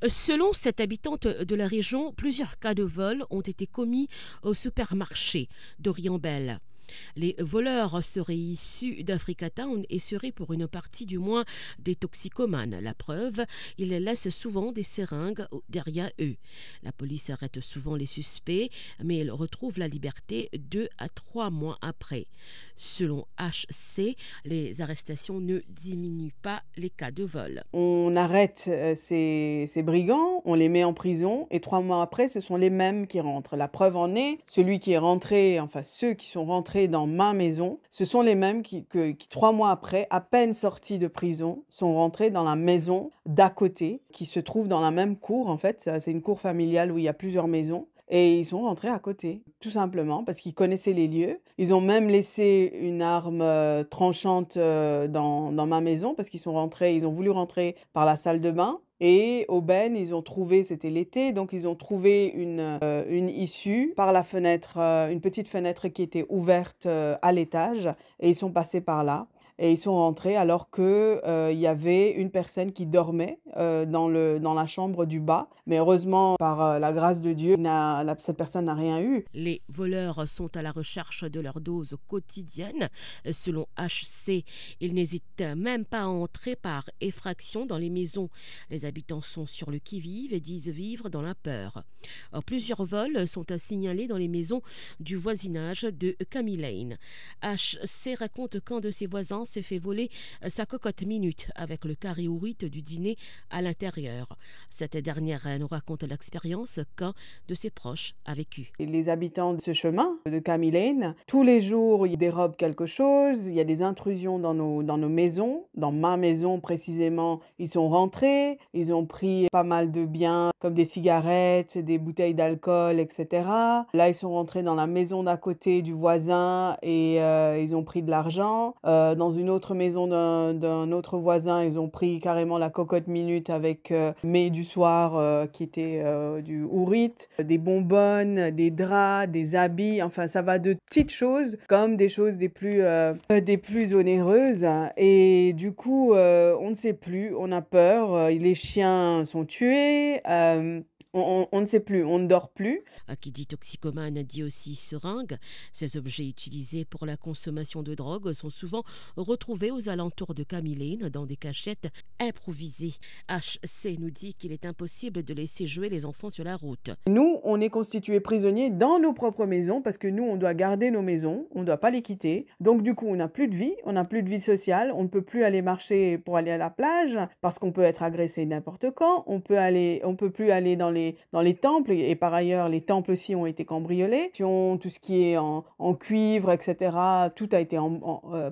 Selon cette habitante de la région, plusieurs cas de vol ont été commis au supermarché d'Orientbel. Les voleurs seraient issus d'Africa Town et seraient pour une partie du moins des toxicomanes. La preuve, ils laissent souvent des seringues derrière eux. La police arrête souvent les suspects, mais elle retrouve la liberté 2 à 3 mois après. Selon HC, les arrestations ne diminuent pas les cas de vol. On arrête ces brigands, on les met en prison et 3 mois après, ce sont les mêmes qui rentrent. La preuve en est, celui qui est rentré, enfin ceux qui sont rentrés dans ma maison, ce sont les mêmes qui 3 mois après, à peine sortis de prison, sont rentrés dans la maison d'à côté, qui se trouve dans la même cour en fait. C'est une cour familiale où il y a plusieurs maisons. Et ils sont rentrés à côté, tout simplement, parce qu'ils connaissaient les lieux. Ils ont même laissé une arme tranchante dans ma maison, parce qu'ils ont voulu rentrer par la salle de bain. Et au Ben, ils ont trouvé, c'était l'été, donc ils ont trouvé une issue par la fenêtre, une petite fenêtre qui était ouverte à l'étage, et ils sont passés par là. Et ils sont rentrés alors que il y avait une personne qui dormait dans la chambre du bas. Mais heureusement, par la grâce de Dieu, cette personne n'a rien eu. Les voleurs sont à la recherche de leur dose quotidienne. Selon HC, ils n'hésitent même pas à entrer par effraction dans les maisons. Les habitants sont sur le qui-vive et disent vivre dans la peur. Plusieurs vols sont à signaler dans les maisons du voisinage de Camille Lane. HC raconte qu'un de ses voisins s'est fait voler sa cocotte minute avec le carré ourite du dîner à l'intérieur. Cette dernière nous raconte l'expérience qu'un de ses proches a vécue. Les habitants de ce chemin, de Camille Lane, tous les jours, ils dérobent quelque chose, il y a des intrusions dans nos maisons. Dans ma maison, précisément, ils sont rentrés, ils ont pris pas mal de biens, comme des cigarettes, des bouteilles d'alcool, etc. Là, ils sont rentrés dans la maison d'à côté du voisin et ils ont pris de l'argent. Dans une autre maison d'un autre voisin, ils ont pris carrément la cocotte minute avec mets du soir qui était du ourite, des bonbonnes, des draps, des habits, enfin ça va de petites choses comme des choses des plus onéreuses. Et du coup, on ne sait plus, on a peur, les chiens sont tués, on ne sait plus, on ne dort plus. Qui dit toxicomane dit aussi seringue. Ces objets utilisés pour la consommation de drogue sont souvent retrouvés aux alentours de Camille Lane dans des cachettes improvisées. HC nous dit qu'il est impossible de laisser jouer les enfants sur la route. Nous, on est constitués prisonniers dans nos propres maisons parce que nous, on doit garder nos maisons, on ne doit pas les quitter. Donc du coup, on n'a plus de vie, on n'a plus de vie sociale, on ne peut plus aller marcher pour aller à la plage parce qu'on peut être agressé n'importe quand, on peut plus aller dans les temples et par ailleurs, les temples aussi ont été cambriolés. Tout ce qui est en cuivre, etc., tout a été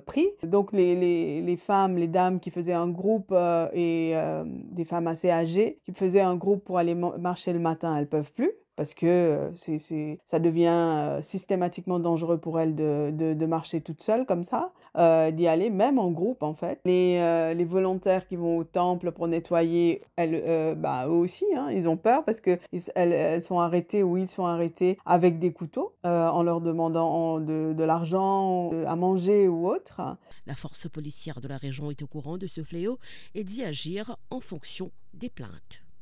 pris. Donc les femmes, les dames qui faisaient un groupe des femmes assez âgées qui faisaient un groupe pour aller marcher le matin, elles peuvent plus. Parce que ça devient systématiquement dangereux pour elles de marcher toute seule comme ça, d'y aller même en groupe en fait. Les volontaires qui vont au temple pour nettoyer, eux aussi, hein, ils ont peur parce que elles sont arrêtées ou ils sont arrêtés avec des couteaux en leur demandant de l'argent, à manger ou autre. La force policière de la région est au courant de ce fléau et dit agir en fonction des plaintes.